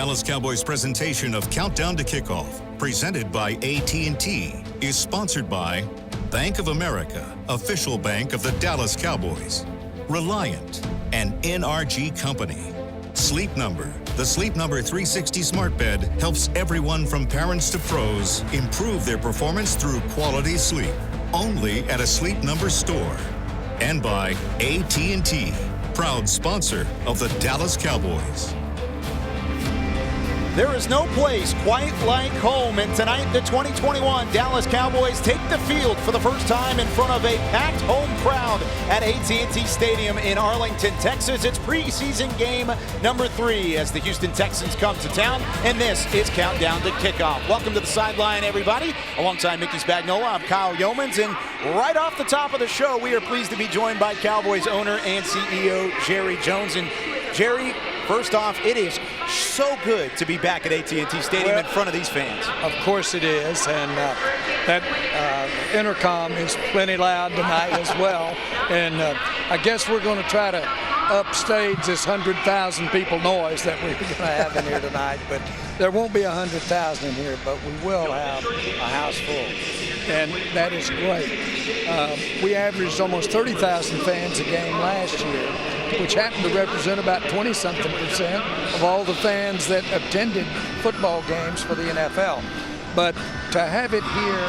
Dallas Cowboys presentation of Countdown to Kickoff, presented by AT&T, is sponsored by Bank of America, official bank of the Dallas Cowboys, Reliant, and NRG Company. Sleep Number. The Sleep Number 360 smart bed helps everyone from parents to pros improve their performance through quality sleep. Only at a Sleep Number store. And by AT&T, proud sponsor of the Dallas Cowboys. There is no place quite like home, and tonight the 2021 Dallas Cowboys take the field for the first time in front of a packed home crowd at AT&T Stadium in Arlington, Texas. It's preseason game number 3 as the Houston Texans come to town, and this is Countdown to Kickoff. Welcome to the sideline, everybody. Alongside Mickey Spagnola, I'm Kyle Yeomans, and right off the top of the show, we are pleased to be joined by Cowboys owner and CEO Jerry Jones. And Jerry, first off, it is so good to be back at AT&T Stadium in front of these fans. Of course it is, and that intercom is plenty loud tonight as well. And I guess we're going to try to upstage this 100,000 people noise that we're going to have in here tonight. But there won't be 100,000 in here, but we will have a house full, and that is great. We averaged almost 30,000 fans a game last year, which happened to represent about 20-something% of all the fans that attended football games for the NFL. But to have it here,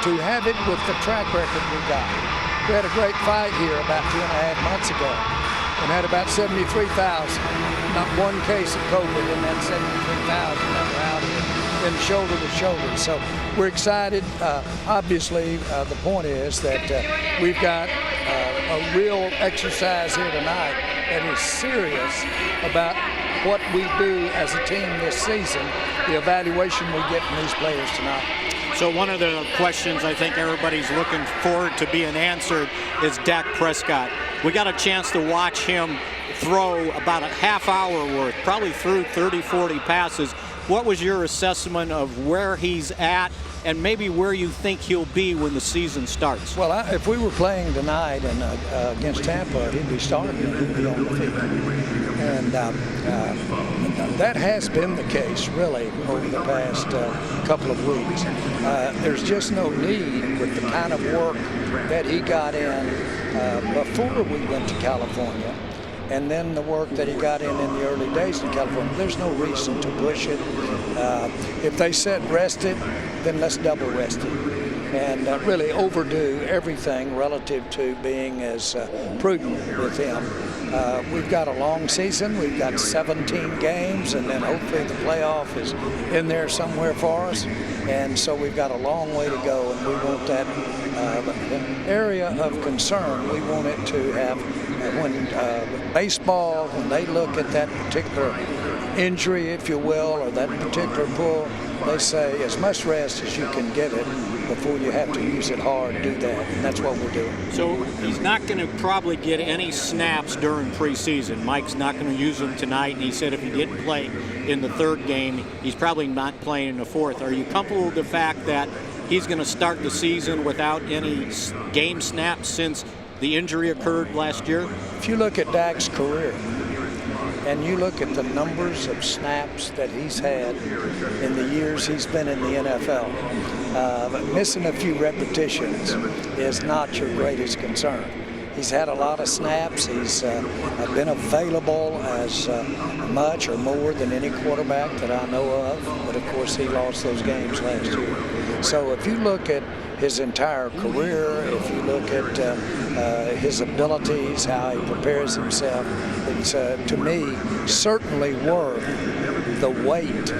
to have it with the track record we got. We had a great fight here about 2.5 months ago and had about 73,000. Not one case of COVID in that 73,000 that were out here in shoulder to shoulder. So we're excited. Obviously, the point is that we've got a real exercise here tonight that is serious about what we do as a team this season, the evaluation we get from these players tonight. So one of the questions I think everybody's looking forward to being answered is Dak Prescott. We got a chance to watch him throw about a half hour worth, probably threw 30, 40 passes. What was your assessment of where he's at and maybe where you think he'll be when the season starts? Well, if we were playing tonight and against Tampa, he'd be starting and he'd be on the field. And that has been the case, really, over the past couple of weeks. There's just no need with the kind of work that he got in before we went to California, and then the work that he got in the early days in California. There's no reason to push it. If they said rest it, then let's double rest it. And really overdo everything relative to being as prudent with him. We've got a long season. We've got 17 games, and then hopefully the playoff is in there somewhere for us. And so we've got a long way to go, and we want that area of concern. We want it to have, when baseball, when they look at that particular injury, if you will, or that particular pull, they say as much rest as you can give it before you have to use it hard, do that, and that's what we're doing. So he's not going to probably get any snaps during preseason. Mike's not going to use them tonight, and he said if he didn't play in the third game, he's probably not playing in the fourth. Are you comfortable with the fact that he's going to start the season without any game snaps since the injury occurred last year? If you look at Dak's career, and you look at the numbers of snaps that he's had in the years he's been in the NFL, missing a few repetitions is not your greatest concern. He's had a lot of snaps. He's been available as much or more than any quarterback that I know of. But, of course, he lost those games last year. So if you look at his entire career, if you look at his abilities, how he prepares himself, it's, to me, certainly worth the wait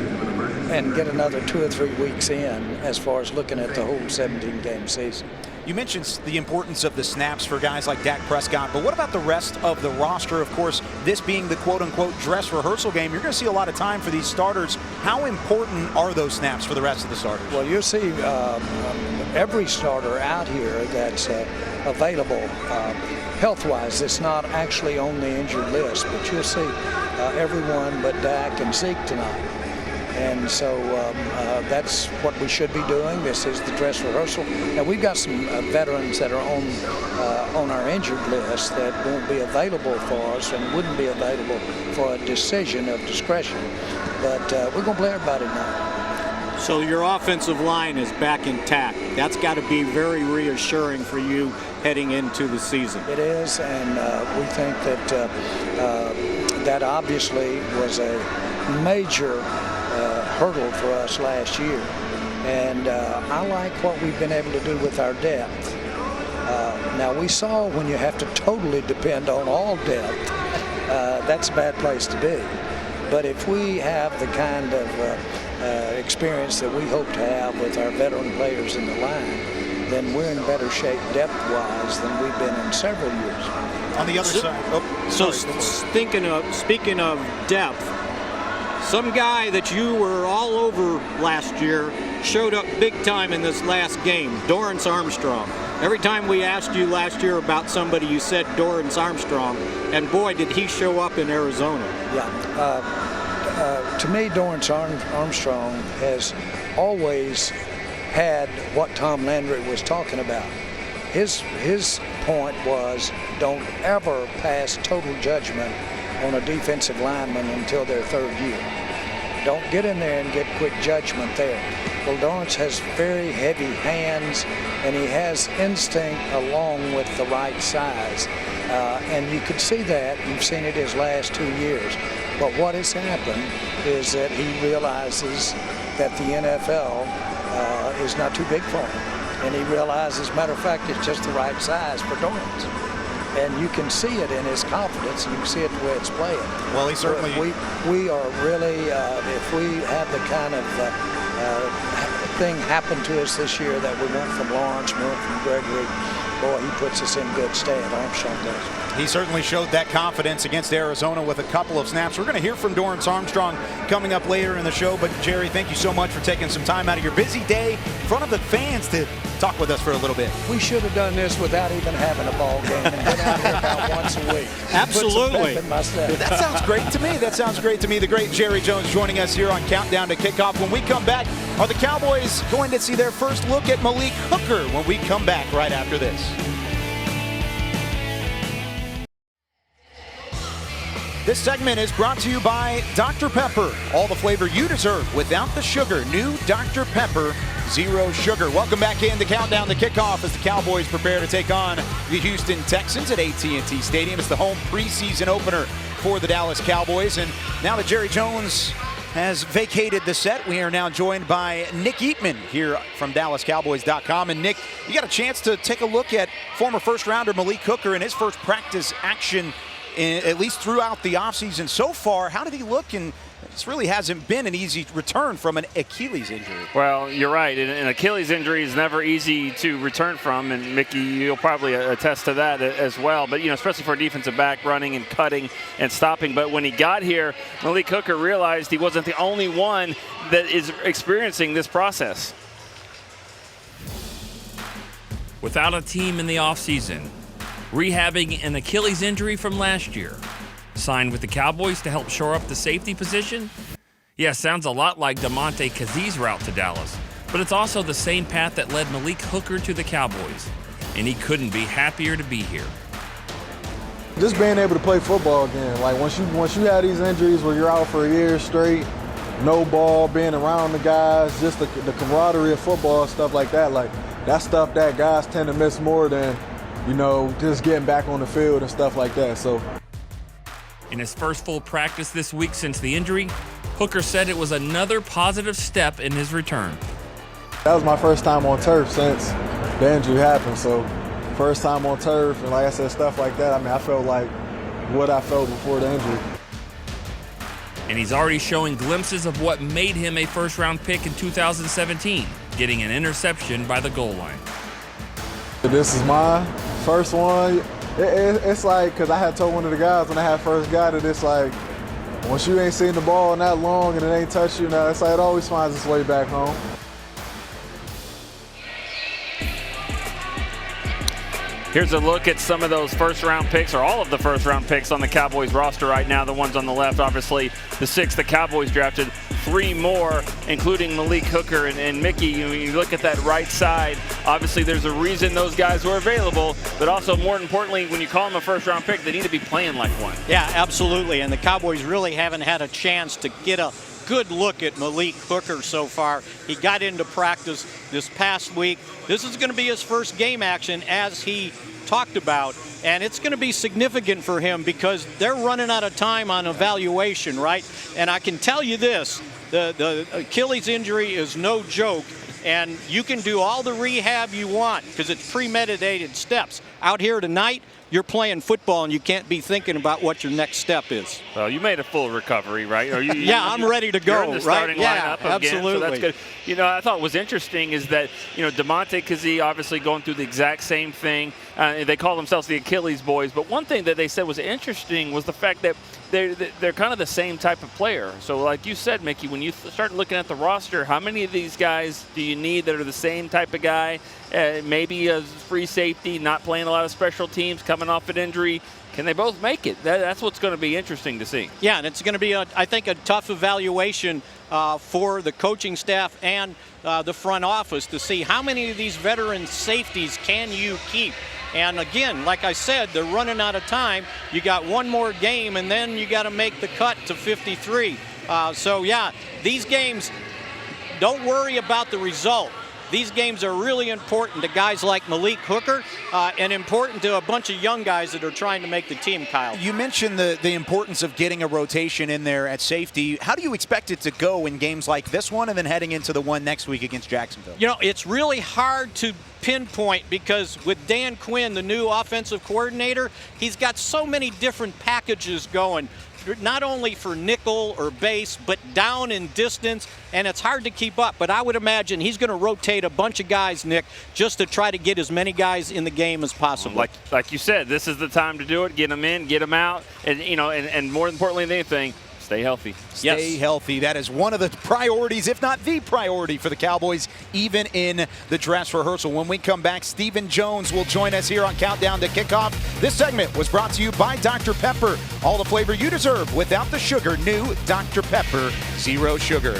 and get another 2 or 3 weeks in as far as looking at the whole 17-game season. You mentioned the importance of the snaps for guys like Dak Prescott, but what about the rest of the roster? Of course, this being the quote-unquote dress rehearsal game, you're going to see a lot of time for these starters. How important are those snaps for the rest of the starters? Well, you'll see every starter out here that's available health-wise. It's not actually on the injured list, but you'll see everyone but Dak and Zeke tonight. And so that's what we should be doing. This is the dress rehearsal. Now we've got some veterans that are on our injured list that won't be available for us and wouldn't be available for a decision of discretion. But we're going to play everybody now. So your offensive line is back intact. That's got to be very reassuring for you heading into the season. It is, and we think that that obviously was a major hurdle for us last year. And I like what we've been able to do with our depth. Now we saw when you have to totally depend on all depth, that's a bad place to be. But if we have the kind of experience that we hope to have with our veteran players in the line, then we're in better shape depth-wise than we've been in several years. On the other side. Speaking of depth, some guy that you were all over last year showed up big time in this last game, Dorrance Armstrong. Every time we asked you last year about somebody, you said Dorrance Armstrong, and boy, did he show up in Arizona. Yeah. To me, Dorrance Armstrong has always had what Tom Landry was talking about. His point was, don't ever pass total judgment on a defensive lineman until their third year. Don't get in there and get quick judgment there. Well, Dorrance has very heavy hands, and he has instinct along with the right size. And you could see that. You've seen it his last 2 years. But what has happened is that he realizes that the NFL is not too big for him. And he realizes, as a matter of fact, it's just the right size for Dorrance. And you can see it in his confidence, and you can see it the way it's playing. Well, he certainly... We are really, if we have the kind of thing happen to us this year that we want from Lawrence, we want from Gregory, boy, he puts us in good stead. Armstrong does. He certainly showed that confidence against Arizona with a couple of snaps. We're going to hear from Dorrance Armstrong coming up later in the show. But, Jerry, thank you so much for taking some time out of your busy day in front of the fans to talk with us for a little bit. We should have done this without even having a ball game and been out here about once a week. Absolutely. That sounds great to me. That sounds great to me. The great Jerry Jones joining us here on Countdown to Kickoff. When we come back, are the Cowboys going to see their first look at Malik Hooker when we come back right after this? This segment is brought to you by Dr. Pepper. All the flavor you deserve without the sugar. New Dr. Pepper, zero sugar. Welcome back in to Countdown to Kickoff as the Cowboys prepare to take on the Houston Texans at AT&T Stadium. It's the home preseason opener for the Dallas Cowboys. And now that Jerry Jones has vacated the set, we are now joined by Nick Eatman here from DallasCowboys.com. And Nick, you got a chance to take a look at former first-rounder Malik Hooker in his first practice action at least throughout the offseason so far. How did he look? And this really hasn't been an easy return from an Achilles injury. Well, you're right. An Achilles injury is never easy to return from, and Mickey, you'll probably attest to that as well. But, especially for a defensive back running and cutting and stopping. But when he got here, Malik Hooker realized he wasn't the only one that is experiencing this process. Without a team in the offseason, rehabbing an Achilles injury from last year, signed with the Cowboys to help shore up the safety position? Yeah, sounds a lot like DeMonte Kazee's route to Dallas, but it's also the same path that led Malik Hooker to the Cowboys, and he couldn't be happier to be here. Just being able to play football again. Like once you have these injuries where you're out for a year straight, no ball, being around the guys, just the camaraderie of football, stuff like that. Like that's stuff that guys tend to miss more than just getting back on the field and stuff like that. So, in his first full practice this week since the injury, Hooker said it was another positive step in his return. That was my first time on turf since the injury happened. So, first time on turf, and like I said, stuff like that. I felt like what I felt before the injury. And he's already showing glimpses of what made him a first-round pick in 2017, getting an interception by the goal line. This is my first one. It's like, because I had told one of the guys when I had first got it, it's like, once you ain't seen the ball that long and it ain't touched you, now it's like it always finds its way back home. Here's a look at some of those first-round picks, or all of the first-round picks on the Cowboys roster right now. The ones on the left, obviously, the 6 the Cowboys drafted. 3 more, including Malik Hooker and Mickey. You look at that right side, obviously there's a reason those guys were available, but also more importantly, when you call them a first-round pick, they need to be playing like one. Yeah, absolutely, and the Cowboys really haven't had a chance to get a good look at Malik Hooker so far. He got into practice this past week. This is going to be his first game action, as he talked about, and it's going to be significant for him because they're running out of time on evaluation, right? And I can tell you this, the Achilles injury is no joke, and you can do all the rehab you want because it's premeditated steps. Out here tonight, you're playing football and you can't be thinking about what your next step is. Well, you made a full recovery, right? Yeah, I'm ready to go. You're in the starting lineup again, absolutely. so that's good. You know, I thought what was interesting is that, you know, DeMonte Kazee obviously going through the exact same thing. They call themselves the Achilles boys, but one thing that they said was interesting was the fact that they're kind of the same type of player. So like you said, Mickey, when you start looking at the roster, how many of these guys do you need that are the same type of guy? Maybe a free safety, not playing a lot of special teams, coming off an injury. Can they both make it? That's what's going to be interesting to see. Yeah, and it's going to be, I think, a tough evaluation for the coaching staff and the front office to see how many of these veteran safeties can you keep. And again, like I said, they're running out of time. You got one more game, and then you got to make the cut to 53. So, yeah, these games, don't worry about the result. These games are really important to guys like Malik Hooker and important to a bunch of young guys that are trying to make the team, Kyle. You mentioned the importance of getting a rotation in there at safety. How do you expect it to go in games like this one and then heading into the one next week against Jacksonville? You know, it's really hard to pinpoint because with Dan Quinn, the new offensive coordinator, he's got so many different packages going, not only for nickel or base, but down in distance, and it's hard to keep up. But I would imagine he's going to rotate a bunch of guys, Nick, just to try to get as many guys in the game as possible. Like you said, this is the time to do it. Get them in, get them out, and you know, and more importantly than anything, stay healthy. Stay healthy. That is one of the priorities, if not the priority, for the Cowboys, even in the dress rehearsal. When we come back, Stephen Jones will join us here on Countdown to Kickoff. This segment was brought to you by Dr. Pepper. All the flavor you deserve without the sugar. New Dr. Pepper, zero sugar.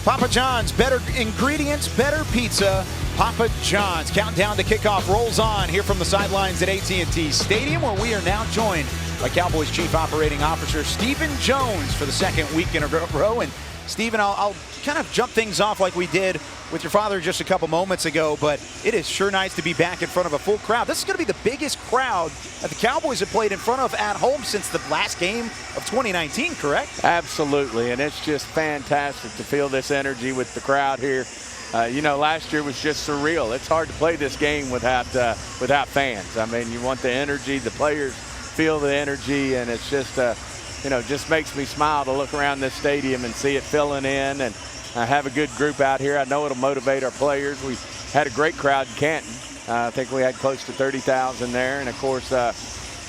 Papa John's, better ingredients, better pizza. Papa John's. Countdown to Kickoff rolls on here from the sidelines at AT&T Stadium, where we are now joined by Cowboys Chief Operating Officer Stephen Jones for the second week in a row. And Stephen, I'll kind of jump things off like we did with your father just a couple moments ago, but it is sure nice to be back in front of a full crowd. This is going to be the biggest crowd that the Cowboys have played in front of at home since the last game of 2019, correct? Absolutely, and it's just fantastic to feel this energy with the crowd here. You know, last year was just surreal. It's hard to play this game without fans. I mean, you want the energy, the players feel the energy, and it's just, you know, just makes me smile to look around this stadium and see it filling in and have a good group out here. I know it'll motivate our players. We had a great crowd in Canton. I think we had close to 30,000 there, and of course, a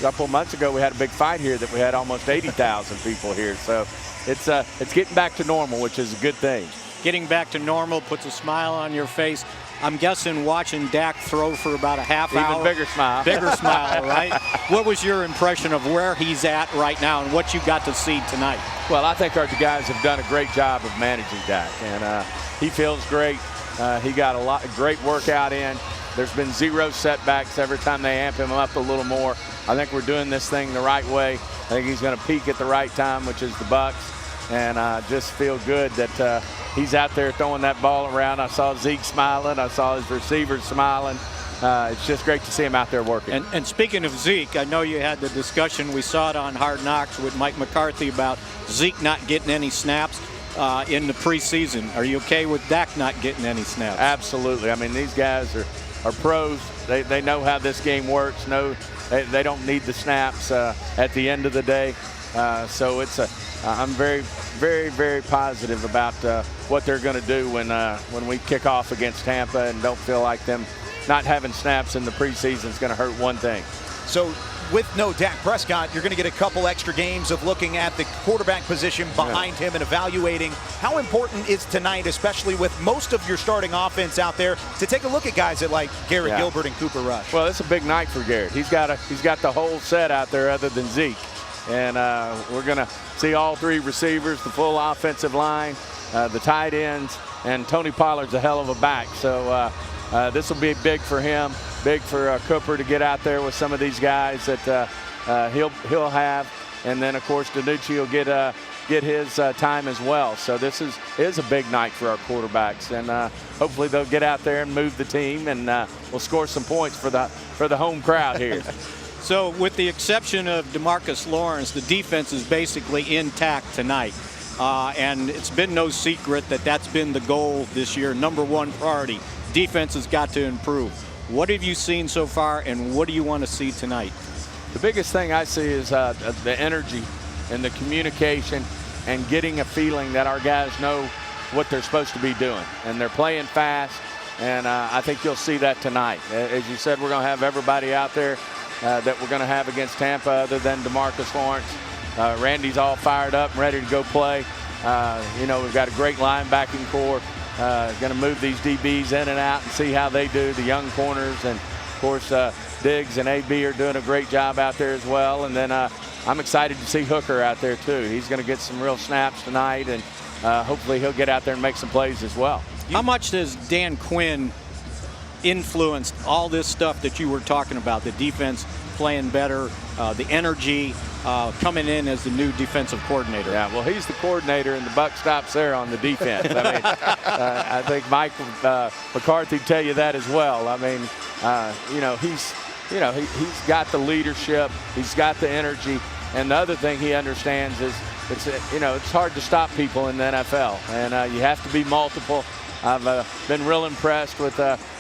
couple of months ago we had a big fight here that we had almost 80,000 people here. So it's getting back to normal, which is a good thing. Getting back to normal puts a smile on your face. I'm guessing watching Dak throw for about a half hour. Even bigger smile. Bigger smile, right? What was your impression of where he's at right now and what you got to see tonight? Well, I think our guys have done a great job of managing Dak, and he feels great. He got a great workout in. There's been zero setbacks every time they amp him up a little more. I think we're doing this thing the right way. I think he's going to peak at the right time, which is the Bucks. And I just feel good that he's out there throwing that ball around. I saw Zeke smiling. I saw his receivers smiling. It's just great to see him out there working. And speaking of Zeke, I know you had the discussion. We saw it on Hard Knocks with Mike McCarthy about Zeke not getting any snaps in the preseason. Are you okay with Dak not getting any snaps? Absolutely. I mean, these guys are pros. They know how this game works. They don't need the snaps at the end of the day. So I'm very, very, very positive about what they're going to do when we kick off against Tampa, and don't feel like them not having snaps in the preseason is going to hurt one thing. So with no Dak Prescott, you're going to get a couple extra games of looking at the quarterback position behind him and evaluating how important is tonight, especially with most of your starting offense out there, to take a look at guys that like Garrett Gilbert and Cooper Rush. Well, it's a big night for Garrett. He's got the whole set out there other than Zeke. And we're going to see all three receivers, the full offensive line, the tight ends, and Tony Pollard's a hell of a back. So this will be big for him, big for Cooper to get out there with some of these guys that he'll have. And then, of course, DiNucci will get his time as well. So this is a big night for our quarterbacks. And hopefully they'll get out there and move the team, and we'll score some points for the home crowd here. So with the exception of DeMarcus Lawrence, the defense is basically intact tonight. And it's been no secret that that's been the goal this year, #1 priority. Defense has got to improve. What have you seen so far, and what do you want to see tonight? The biggest thing I see is the energy and the communication and getting a feeling that our guys know what they're supposed to be doing. And they're playing fast, and I think you'll see that tonight. As you said, we're going to have everybody out there that we're going to have against Tampa other than DeMarcus Lawrence. Randy's all fired up and ready to go play. We've got a great linebacking core. Going to move these DBs in and out and see how they do, the young corners. And, of course, Diggs and AB are doing a great job out there as well. And then I'm excited to see Hooker out there, too. He's going to get some real snaps tonight, and hopefully he'll get out there and make some plays as well. How much does Dan Quinn influence all this stuff that you were talking about, the defense playing better, the energy, coming in as the new defensive coordinator? Yeah, well, he's the coordinator, and the buck stops there on the defense. I mean, I think Mike McCarthy would tell you that as well. I mean, he's got the leadership, he's got the energy, and the other thing he understands is it's hard to stop people in the NFL, and you have to be multiple. I've been real impressed with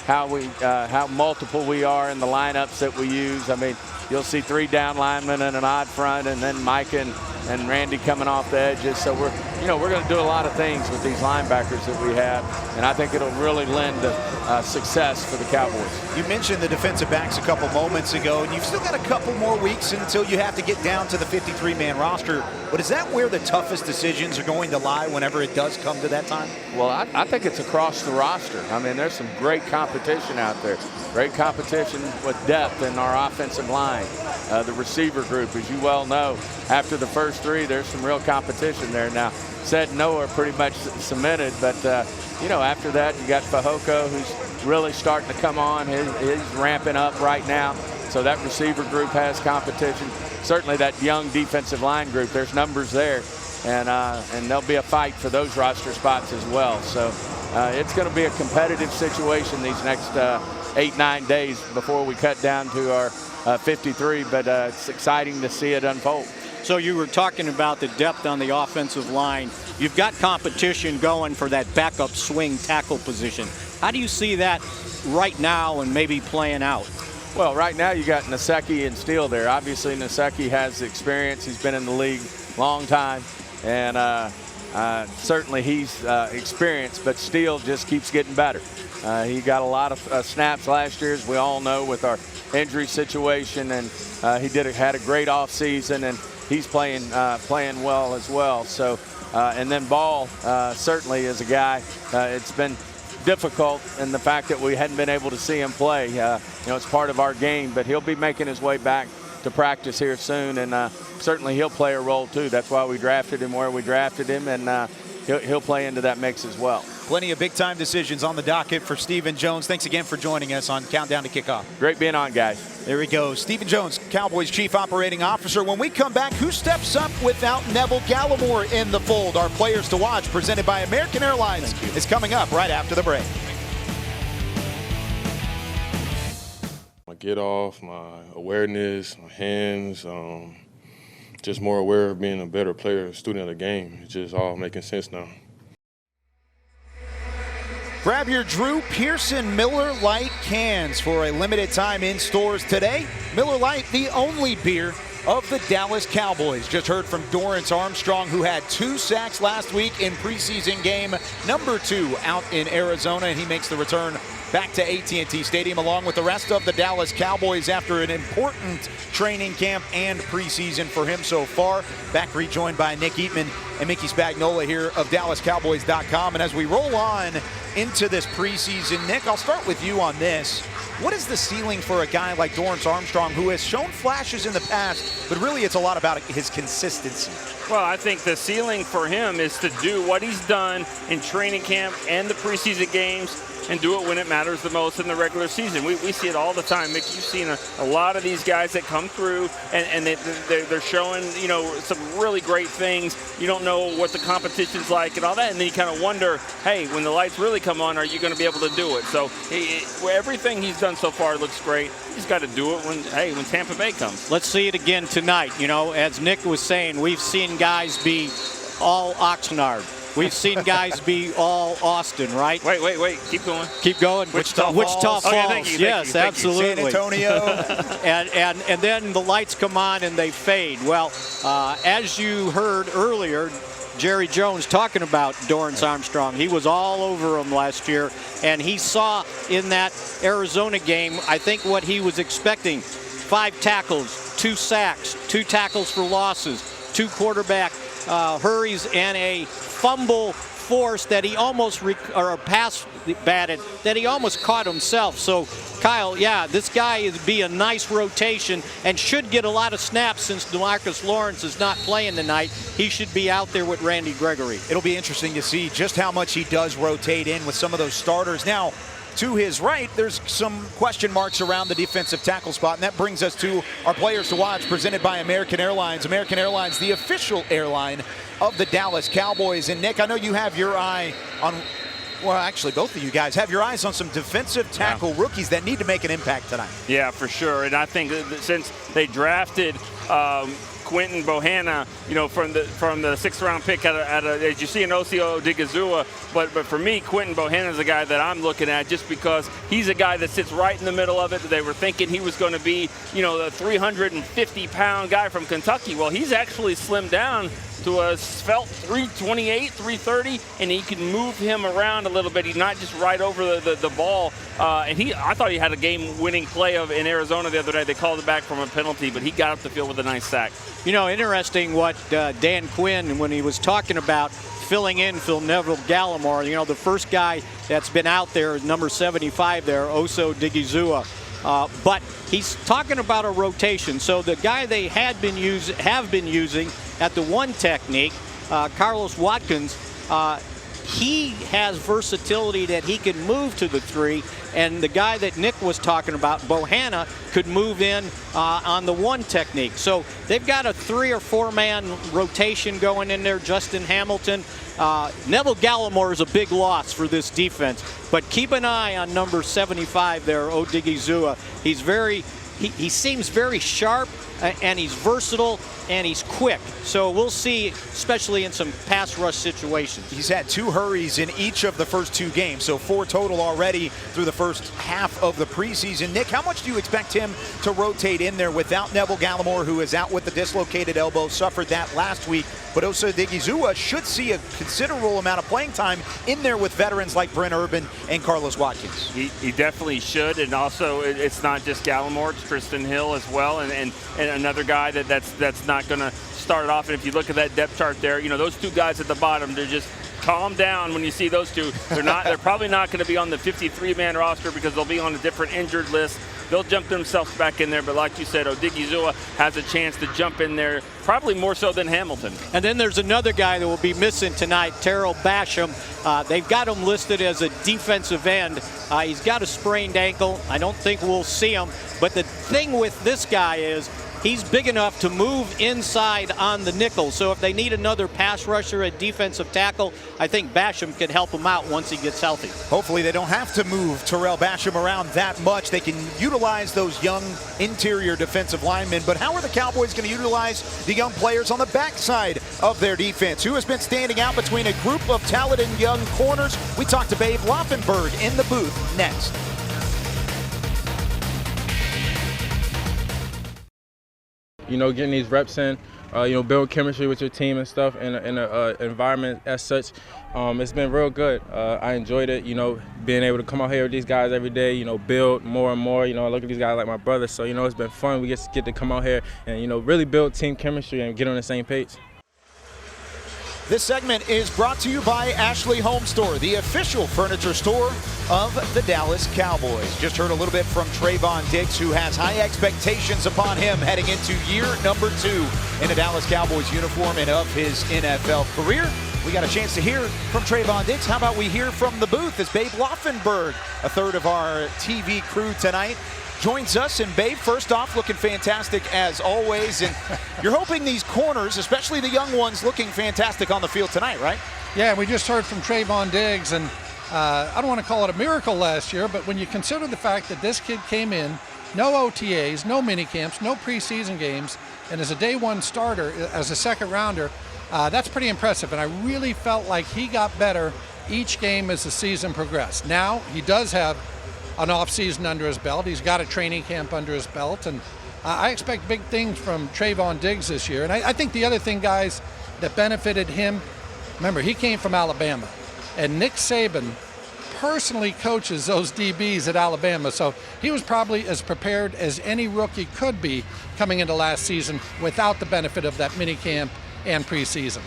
how multiple we are in the lineups that we use. I mean, you'll see 3 down linemen and an odd front, and then Mike and Randy coming off the edges. So we're going to do a lot of things with these linebackers that we have, and I think it'll really lend to success for the Cowboys. You mentioned the defensive backs a couple moments ago, and you've still got a couple more weeks until you have to get down to the 53-man roster. But is that where the toughest decisions are going to lie whenever it does come to that time? Well, I think it's across the roster. I mean, there's some great competition out there. Great competition with depth in our offensive line. The receiver group, as you well know, after the first 3, there's some real competition there. Now, Sed and Noah are pretty much cemented, but, after that, you got Fehoko, who's really starting to come on. He's ramping up right now. So that receiver group has competition. Certainly that young defensive line group, there's numbers there. And there'll be a fight for those roster spots as well. So it's going to be a competitive situation these next 8-9 days before we cut down to our 53, but it's exciting to see it unfold. So you were talking about the depth on the offensive line. You've got competition going for that backup swing tackle position. How do you see that right now and maybe playing out? Well, right now you got Nasecki and Steele there. Obviously, Nasecki has experience. He's been in the league a long time, and certainly he's experienced, but Steele just keeps getting better. He got a lot of snaps last year, as we all know, with our injury situation, and he had a great offseason, and he's playing well as well. So, and then Ball certainly is a guy. It's been difficult in the fact that we hadn't been able to see him play. It's part of our game, but he'll be making his way back to practice here soon, and certainly he'll play a role too. That's why we drafted him where we drafted him, and he'll play into that mix as well. Plenty of big-time decisions on the docket for Stephen Jones. Thanks again for joining us on Countdown to Kickoff. Great being on, guys. There we go. Stephen Jones, Cowboys Chief Operating Officer. When we come back, who steps up without Neville Gallimore in the fold? Our players to watch, presented by American Airlines, is coming up right after the break. My get off, my awareness, my hands, just more aware of being a better player, student of the game. It's just all making sense now. Grab your Drew Pearson Miller Lite cans for a limited time in stores today. Miller Lite, the only beer of the Dallas Cowboys. Just heard from Dorrance Armstrong, who had 2 sacks last week in preseason game number 2 out in Arizona, and he makes the return back to AT&T Stadium along with the rest of the Dallas Cowboys after an important training camp and preseason for him so far. Back rejoined by Nick Eatman and Mickey Spagnola here of DallasCowboys.com. And as we roll on into this preseason, Nick, I'll start with you on this. What is the ceiling for a guy like Dorrance Armstrong, who has shown flashes in the past, but really it's a lot about his consistency? Well, I think the ceiling for him is to do what he's done in training camp and the preseason games and do it when it matters the most in the regular season. We see it all the time, Mick. You've seen a lot of these guys that come through and they're showing, you know, some really great things. You don't know what the competition's like and all that, and then you kind of wonder, hey, when the lights really come on, are you going to be able to do it? So everything he's done so far looks great. He's got to do it when Tampa Bay comes. Let's see it again tonight. You know, as Nick was saying, we've seen guys be all Oxnard. We've seen guys be all Austin, right? Wait. Keep going. Keep going. Wichita Falls. Okay, thank you. Yes, absolutely. San Antonio. and then the lights come on and they fade. Well, as you heard earlier, Jerry Jones talking about Dorrance Armstrong. He was all over him last year, and he saw in that Arizona game, I think, what he was expecting. 5 tackles, 2 sacks, 2 tackles for losses, 2 quarterback hurries, and a fumble force that he almost, or a pass batted, that he almost caught himself. So, Kyle, yeah, this guy would be a nice rotation and should get a lot of snaps since DeMarcus Lawrence is not playing tonight. He should be out there with Randy Gregory. It'll be interesting to see just how much he does rotate in with some of those starters. Now, to his right, there's some question marks around the defensive tackle spot, and that brings us to our players to watch, presented by American Airlines. American Airlines, the official airline of the Dallas Cowboys. And Nick, I know you have your eye on, well, actually both of you guys have your eyes on some defensive tackle rookies that need to make an impact tonight. Yeah, for sure. And I think that since they drafted Quinton Bohanna, you know, from the 6th round pick as you see in Osio Odigizua, but for me, Quinton Bohanna is a guy that I'm looking at just because he's a guy that sits right in the middle of it. They were thinking he was going to be, you know, the 350-pound guy from Kentucky. Well, he's actually slimmed down to a svelte 328, 330, and he can move him around a little bit. He's not just right over the ball. And I thought he had a game-winning play in Arizona the other day. They called it back from a penalty, but he got up the field with a nice sack. You know, interesting what Dan Quinn, when he was talking about filling in for Neville Gallimore, you know, the first guy that's been out there is number 75 there, Oso Digizua. But he's talking about a rotation. So the guy they have been using at the 1 technique, Carlos Watkins, he has versatility that he can move to the 3, and the guy that Nick was talking about, Bohanna, could move in on the 1 technique. So they've got a 3 or 4 man rotation going in there. Justin Hamilton, Neville Gallimore is a big loss for this defense, but keep an eye on number 75 there, Odigizua. He seems very sharp, and he's versatile, and he's quick. So we'll see, especially in some pass rush situations. He's had 2 hurries in each of the first 2 games, so 4 total already through the first half of the preseason. Nick, how much do you expect him to rotate in there without Neville Gallimore, who is out with the dislocated elbow, suffered that last week, but Oso Digizua should see a considerable amount of playing time in there with veterans like Brent Urban and Carlos Watkins. He definitely should, and also it's not just Gallimore, it's Tristan Hill as well, and another guy that's not going to start it off. And if you look at that depth chart there, you know, those 2 guys at the bottom, they're just calm down when you see those 2. They're probably not going to be on the 53-man roster because they'll be on a different injured list. They'll jump themselves back in there, but like you said, Odigizua has a chance to jump in there, probably more so than Hamilton. And then there's another guy that will be missing tonight, Terrell Basham. They've got him listed as a defensive end. He's got a sprained ankle. I don't think we'll see him, but the thing with this guy is he's big enough to move inside on the nickel. So if they need another pass rusher at defensive tackle, I think Basham can help him out once he gets healthy. Hopefully they don't have to move Terrell Basham around that much. They can utilize those young interior defensive linemen. But how are the Cowboys going to utilize the young players on the backside of their defense? Who has been standing out between a group of talented young corners? We talk to Babe Loffenberg in the booth next. You know, getting these reps in build chemistry with your team and stuff in an environment as such. It's been real good. I enjoyed it, being able to come out here with these guys every day, build more and more. I look at these guys like my brothers, so, it's been fun. We get to come out here and, really build team chemistry and get on the same page. This segment is brought to you by Ashley Home Store, the official furniture store of the Dallas Cowboys. Just heard a little bit from Trayvon Diggs, who has high expectations upon him heading into year number 2 in a Dallas Cowboys uniform and of his NFL career. We got a chance to hear from Trayvon Diggs. How about we hear from the booth as Babe Laufenberg, a third of our TV crew tonight, joins us. And Babe, first off, looking fantastic as always. And you're hoping these corners, especially the young ones, looking fantastic on the field tonight, right? Yeah, we just heard from Trayvon Diggs, and I don't want to call it a miracle last year, but when you consider the fact that this kid came in, no OTAs, no mini camps, no preseason games, and as a day one starter, as a second rounder, that's pretty impressive. And I really felt like he got better each game as the season progressed. Now he does have an offseason under his belt. He's got a training camp under his belt, and I expect big things from Trayvon Diggs this year. And I think the other thing, guys, that benefited him, remember, he came from Alabama, and Nick Saban personally coaches those DBs at Alabama, so he was probably as prepared as any rookie could be coming into last season without the benefit of that mini camp and preseason.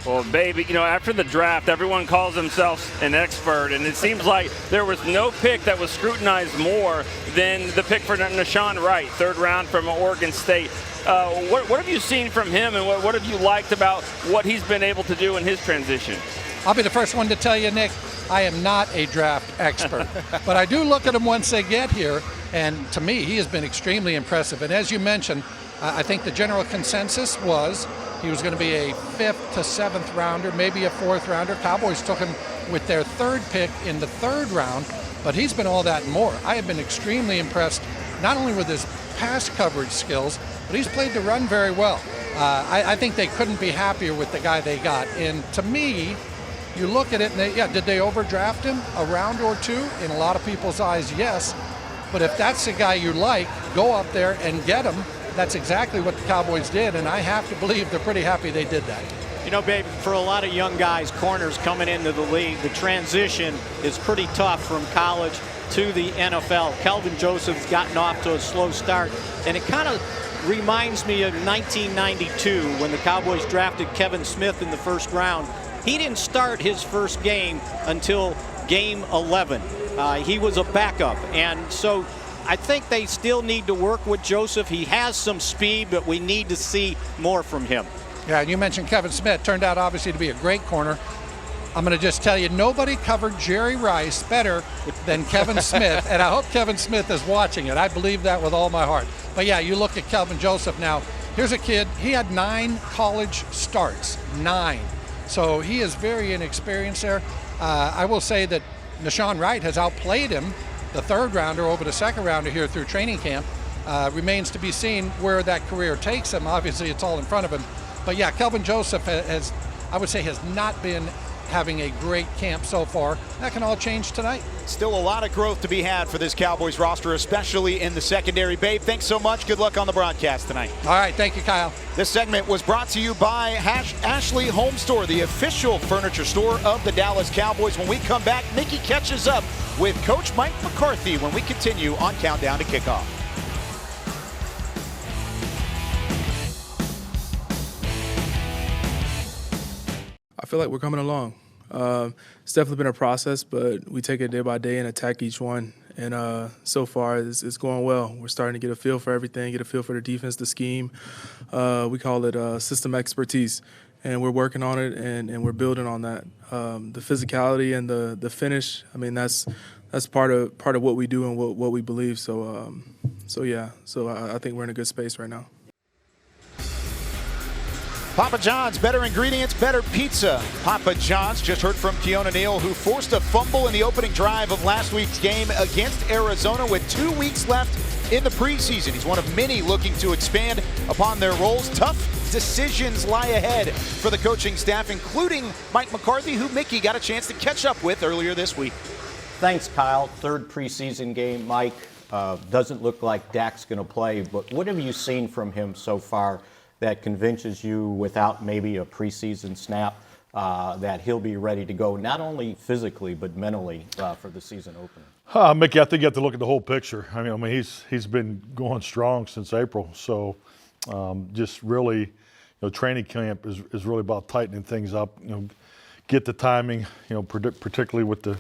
Well, baby, after the draft, everyone calls themselves an expert, and it seems like there was no pick that was scrutinized more than the pick for Nahshon Wright, third round from Oregon State. What have you seen from him, and what have you liked about what he's been able to do in his transition? I'll be the first one to tell you, Nick, I am not a draft expert, but I do look at him once they get here, and to me, he has been extremely impressive. And as you mentioned, I think the general consensus was he was going to be a 5th to 7th rounder, maybe a 4th rounder. Cowboys took him with their 3rd pick in the 3rd round, but he's been all that and more. I have been extremely impressed, not only with his pass coverage skills, but he's played the run very well. I think they couldn't be happier with the guy they got. And to me, you look at it and did they overdraft him a round or two? In a lot of people's eyes, yes. But if that's the guy you like, go up there and get him. That's exactly what the Cowboys did, and I have to believe they're pretty happy they did that. Babe, for a lot of young guys, corners coming into the league, the transition is pretty tough from college to the NFL. Kelvin Joseph's gotten off to a slow start, and it kind of reminds me of 1992 when the Cowboys drafted Kevin Smith in the 1st round. He didn't start his first game until game 11. He was a backup, and so I think they still need to work with Joseph. He has some speed, but we need to see more from him. Yeah, and you mentioned Kevin Smith. Turned out, obviously, to be a great corner. I'm going to just tell you, nobody covered Jerry Rice better than Kevin Smith, and I hope Kevin Smith is watching it. I believe that with all my heart. But, yeah, you look at Kelvin Joseph now. Here's a kid. He had 9 college starts. 9. So he is very inexperienced there. I will say that Nahshon Wright has outplayed him, the 3rd rounder over the 2nd rounder here through training camp. Remains to be seen where that career takes him. Obviously, it's all in front of him. But yeah, Kelvin Joseph has, I would say, has not been having a great camp so far. That can all change tonight. Still a lot of growth to be had for this Cowboys roster, especially in the secondary. Babe, thanks so much. Good luck on the broadcast tonight. All right, thank you, Kyle. This segment was brought to you by Ashley Home Store, the official furniture store of the Dallas Cowboys. When we come back, Mickey catches up with Coach Mike McCarthy when we continue on Countdown to Kickoff. I feel like we're coming along. It's definitely been a process, but we take it day by day and attack each one. And so far, it's going well. We're starting to get a feel for everything, get a feel for the defense, the scheme. We call it system expertise, and we're working on it, and we're building on that. The physicality and the finish, I mean, that's part of what we do and what we believe. So I think we're in a good space right now. Papa John's, better ingredients, better pizza. Papa John's, just heard from Keona Neal, who forced a fumble in the opening drive of last week's game against Arizona with 2 weeks left in the preseason. He's one of many looking to expand upon their roles. Tough decisions lie ahead for the coaching staff, including Mike McCarthy, who Mickey got a chance to catch up with earlier this week. Thanks, Kyle. 3rd preseason game. Mike, doesn't look like Dak's going to play, but what have you seen from him so far that convinces you without maybe a preseason snap that he'll be ready to go, not only physically but mentally for the season opener? Mickey, I think you have to look at the whole picture. I mean, he's been going strong since April, so just really, training camp is really about tightening things up. Get the timing, particularly with the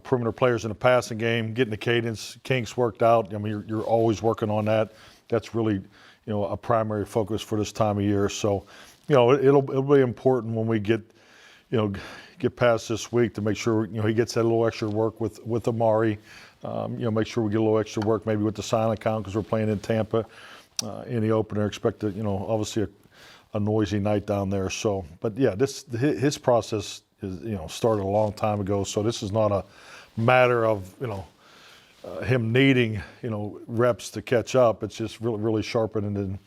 perimeter players in the passing game, getting the cadence, kinks worked out. I mean, you're always working on that. That's really, a primary focus for this time of year. So, it'll be important when we get past this week to make sure, he gets that little extra work with Amari. Make sure we get a little extra work maybe with the silent count because we're playing in Tampa in the opener. Expect obviously a noisy night down there. So, but yeah, his process is, started a long time ago. So this is not a matter of, him needing, reps to catch up. It's just really sharpening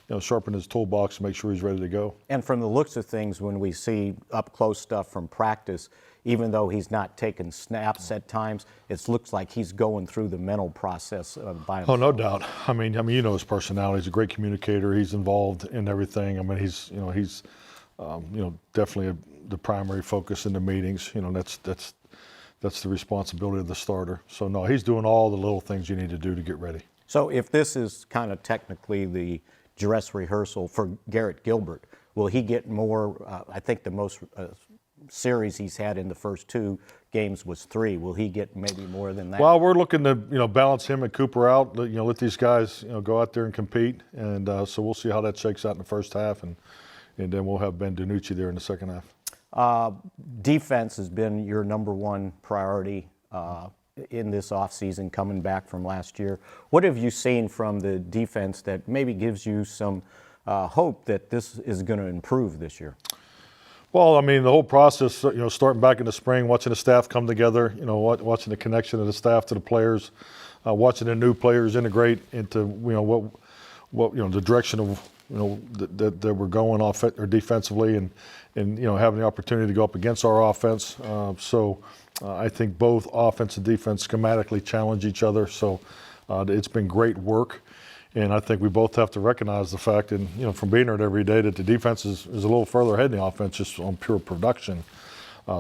his toolbox to make sure he's ready to go. And from the looks of things, when we see up close stuff from practice, even though he's not taking snaps at times, it looks like he's going through the mental process by himself. Oh, no doubt. I mean, his personality. He's a great communicator. He's involved in everything. I mean, he's definitely the primary focus in the meetings. That's the responsibility of the starter. So no, he's doing all the little things you need to do to get ready. So if this is kind of technically the dress rehearsal for Garrett Gilbert, will he get more? I think the most series he's had in the first 2 games was 3. Will he get maybe more than that? Well, we're looking to balance him and Cooper out. Let these guys go out there and compete, and so we'll see how that shakes out in the first half, and then we'll have Ben DiNucci there in the second half. Defense has been your number one priority in this offseason, coming back from last year. What have you seen from the defense that maybe gives you some hope that this is going to improve this year? Well, I mean, the whole process, starting back in the spring, watching the staff come together, watching the connection of the staff to the players, watching the new players integrate into, what the direction of, that we're going off or defensively, and having the opportunity to go up against our offense. I think both offense and defense schematically challenge each other. So it's been great work. And I think we both have to recognize the fact, and from being there every day, that the defense is a little further ahead than the offense just on pure production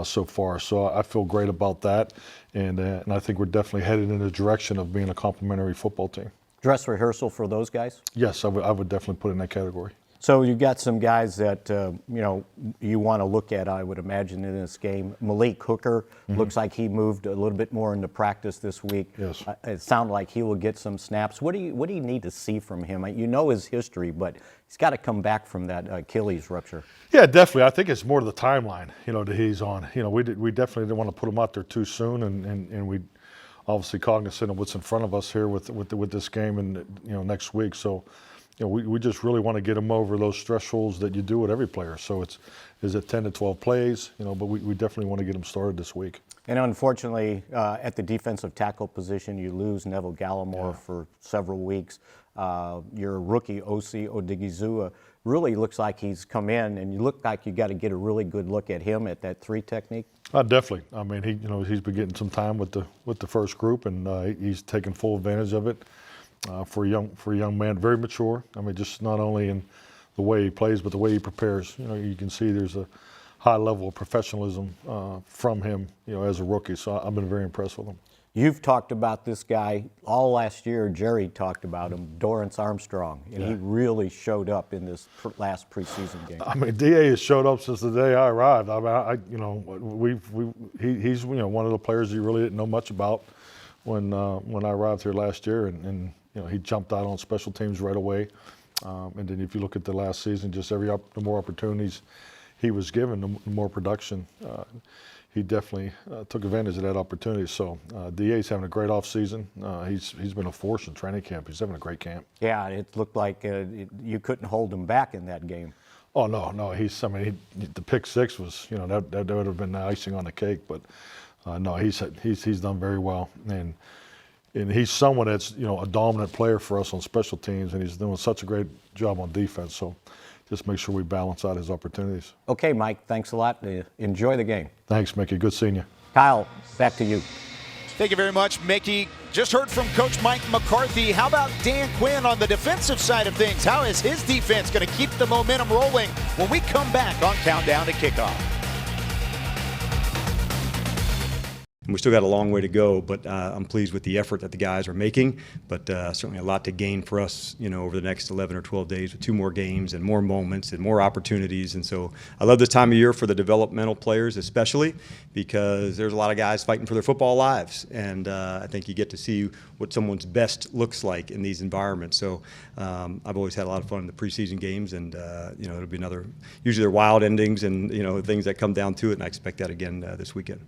so far. So I feel great about that, and I think we're definitely headed in the direction of being a complementary football team. Dress rehearsal for those guys? Yes, I would definitely put it in that category. So you got some guys that you want to look at, I would imagine, in this game. Malik Hooker looks like he moved a little bit more into practice this week. Yes. It sounded like he will get some snaps. What do you need to see from him? You know his history, but he's got to come back from that Achilles rupture. Yeah, definitely. I think it's more to the timeline, that he's on. We definitely didn't want to put him out there too soon, and we obviously cognizant of what's in front of us here with this game and next week. So. We just really want to get him over those thresholds that you do with every player. So is it 10 to 12 plays? But we definitely want to get him started this week. And unfortunately, at the defensive tackle position, you lose Neville Gallimore for several weeks. Your rookie, Osi Odigizua, really looks like he's come in, and you look like you got to get a really good look at him at that 3 technique. Definitely. I mean, he's been getting some time with the first group, and he's taken full advantage of it. For a young man, very mature. I mean, just not only in the way he plays, but the way he prepares. You can see there's a high level of professionalism from him, as a rookie. So I've been very impressed with him. You've talked about this guy all last year. Jerry talked about him, Dorrance Armstrong, and he really showed up in this last preseason game. I mean, DA has showed up since the day I arrived. I mean, he's one of the players you really didn't know much about when I arrived here last year, and he jumped out on special teams right away. And then if you look at the last season, just the more opportunities he was given, the more production. He definitely took advantage of that opportunity. So DA's having a great offseason. He's been a force in training camp. He's having a great camp. Yeah, it looked like you couldn't hold him back in that game. Oh, no. The pick 6 was, that would have been the icing on the cake. But no, he's done very well. And he's someone that's, a dominant player for us on special teams, and he's doing such a great job on defense. So just make sure we balance out his opportunities. Okay, Mike, thanks a lot. Enjoy the game. Thanks, Mickey. Good seeing you. Kyle, back to you. Thank you very much, Mickey. Just heard from Coach Mike McCarthy. How about Dan Quinn on the defensive side of things? How is his defense going to keep the momentum rolling when we come back on Countdown to Kickoff? We still got a long way to go, but I'm pleased with the effort that the guys are making. But certainly a lot to gain for us, over the next 11 or 12 days with 2 more games and more moments and more opportunities. And so I love this time of year for the developmental players, especially because there's a lot of guys fighting for their football lives, and I think you get to see what someone's best looks like in these environments. So I've always had a lot of fun in the preseason games, and it'll be another. Usually they're wild endings and things that come down to it, and I expect that again this weekend.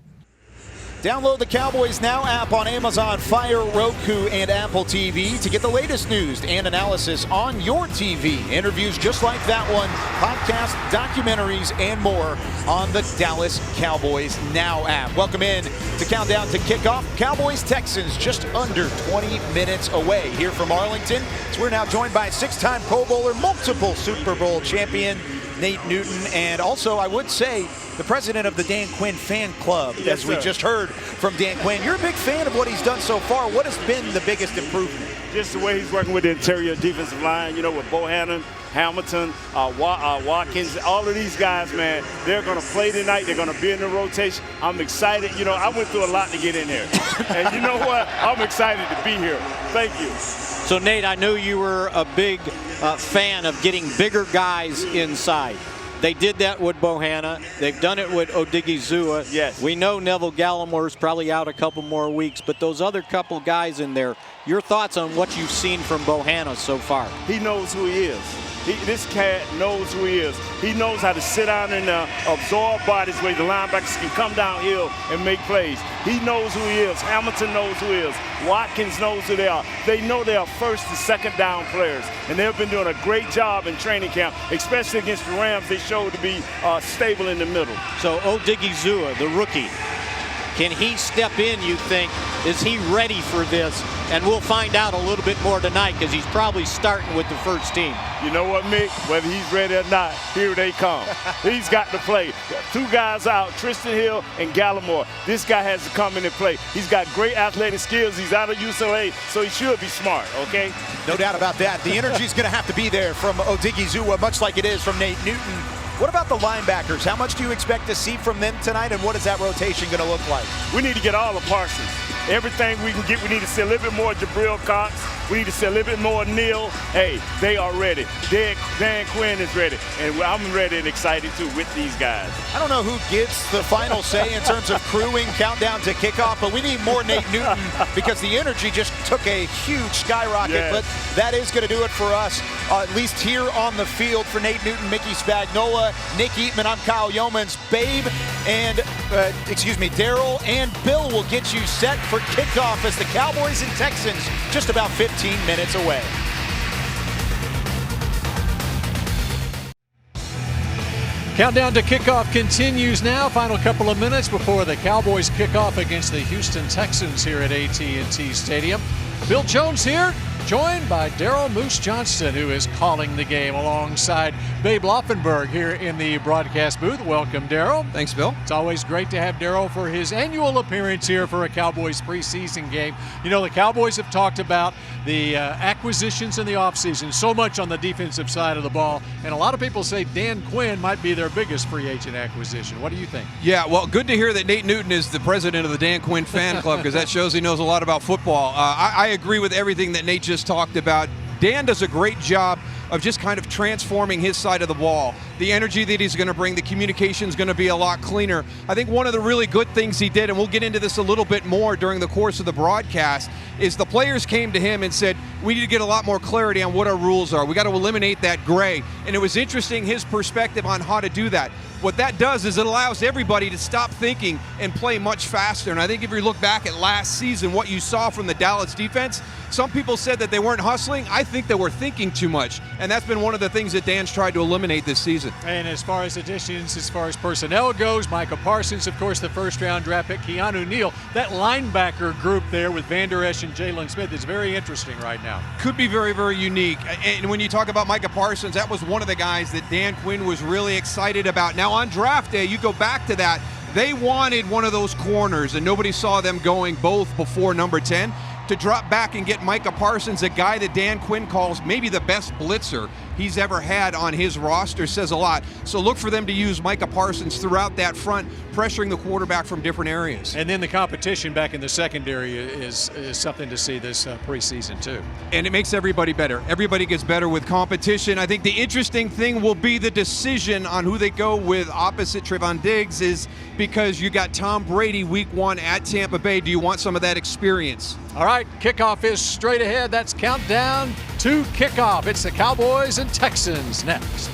Download the Cowboys Now app on Amazon Fire, Roku, and Apple TV to get the latest news and analysis on your TV. Interviews just like that one, podcasts, documentaries, and more on the Dallas Cowboys Now app. Welcome in to Countdown to Kickoff. Cowboys-Texans just under 20 minutes away here from Arlington. So we're now joined by 6-time Pro Bowler, multiple Super Bowl champion, Nate Newton, and also, I would say, the president of the Dan Quinn fan club, as we just heard from Dan Quinn. You're a big fan of what he's done so far. What has been the biggest improvement? Just the way he's working with the interior defensive line, with Bohannon, Hamilton, Watkins, all of these guys, man, they're going to play tonight. They're going to be in the rotation. I'm excited. I went through a lot to get in here. And you know what? I'm excited to be here. Thank you. So, Nate, I knew you were a big fan of getting bigger guys inside. They did that with Bohanna. They've done it with Odigizua. Yes. We know Neville Gallimore's probably out a couple more weeks, but those other couple guys in there, your thoughts on what you've seen from Bohanna so far? He knows who he is. This cat knows who he is. He knows how to sit down and absorb bodies where the linebackers can come downhill and make plays. He knows who he is. Hamilton knows who he is. Watkins knows who they are. They know they are first and second down players, and they've been doing a great job in training camp, especially against the Rams. They showed to be stable in the middle. So Odigizua, the rookie, can he step in, you think? Is he ready for this? And we'll find out a little bit more tonight because he's probably starting with the first team. You know what, Mick? Whether he's ready or not, here they come. He's got to play. 2 guys out, Tristan Hill and Gallimore. This guy has to come in and play. He's got great athletic skills. He's out of UCLA, so he should be smart, okay? No doubt about that. The energy's going to have to be there from Odigizua, much like it is from Nate Newton. What about the linebackers? How much do you expect to see from them tonight, and what is that rotation going to look like? We need to get all the Parsons. Everything we can get, we need to see a little bit more Jabril Cox. We need to see a little bit more Neal. Hey, they are ready. Dan Quinn is ready. And I'm ready and excited, too, with these guys. I don't know who gets the final say in terms of crewing Countdown to Kickoff, but we need more Nate Newton because the energy just took a huge skyrocket. Yes. But that is going to do it for us, at least here on the field. For Nate Newton, Mickey Spagnola, Nick Eatman, I'm Kyle Yeomans. Babe and, Daryl and Bill will get you set for kickoff as the Cowboys and Texans just about 15 minutes away. Countdown to Kickoff continues now. Final couple of minutes before the Cowboys kick off against the Houston Texans here at AT&T Stadium. Bill Jones here, joined by Daryl Moose Johnston, who is calling the game alongside Babe Laufenberg here in the broadcast booth. Welcome, Daryl. Thanks, Bill. It's always great to have Daryl for his annual appearance here for a Cowboys preseason game. The Cowboys have talked about the acquisitions in the offseason, so much on the defensive side of the ball, and a lot of people say Dan Quinn might be their biggest free agent acquisition. What do you think? Yeah, well, good to hear that Nate Newton is the president of the Dan Quinn fan club because that shows he knows a lot about football. I agree with everything that Nate just talked about. Dan does a great job of just kind of transforming his side of the ball. The energy that he's going to bring, the communication is going to be a lot cleaner. I think one of the really good things he did, and we'll get into this a little bit more during the course of the broadcast, is the players came to him and said, we need to get a lot more clarity on what our rules are. We got to eliminate that gray. And it was interesting, his perspective on how to do that. What that does is it allows everybody to stop thinking and play much faster. And I think if you look back at last season, what you saw from the Dallas defense, some people said that they weren't hustling. I think they were thinking too much. And that's been one of the things that Dan's tried to eliminate this season. And as far as additions, as far as personnel goes, Micah Parsons, of course, the first-round draft pick, Keanu Neal, that linebacker group there with Van Der Esch and Jalen Smith is very interesting right now. Could be very, very unique. And when you talk about Micah Parsons, that was one of the guys that Dan Quinn was really excited about. Now, on draft day, you go back to that, They wanted one of those corners, and nobody saw them going both before number 10. To drop back and get Micah Parsons, a guy that Dan Quinn calls maybe the best blitzer he's ever had on his roster, says a lot. So look for them to use Micah Parsons throughout that front, pressuring the quarterback from different areas. And then the competition back in the secondary is something to see this preseason too. And it makes everybody better. Everybody gets better with competition. I think the interesting thing will be the decision on who they go with opposite Trevon Diggs, is because you got Tom Brady week 1 at Tampa Bay. Do you want some of that experience? All right, kickoff is straight ahead. That's countdown to kickoff. It's the Cowboys and Texans next.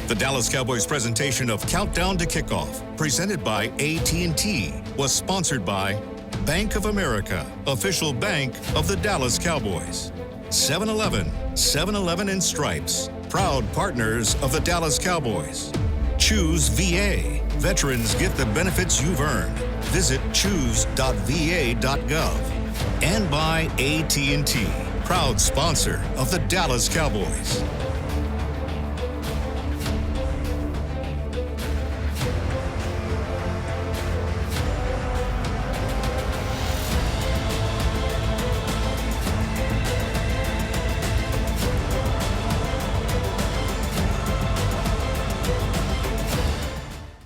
The Dallas Cowboys presentation of Countdown to Kickoff, presented by AT&T, was sponsored by Bank of America, official bank of the Dallas Cowboys. 7-Eleven, 7-Eleven in Stripes, proud partners of the Dallas Cowboys. Choose VA. Veterans get the benefits you've earned. Visit choose.va.gov. And by AT&T, proud sponsor of the Dallas Cowboys.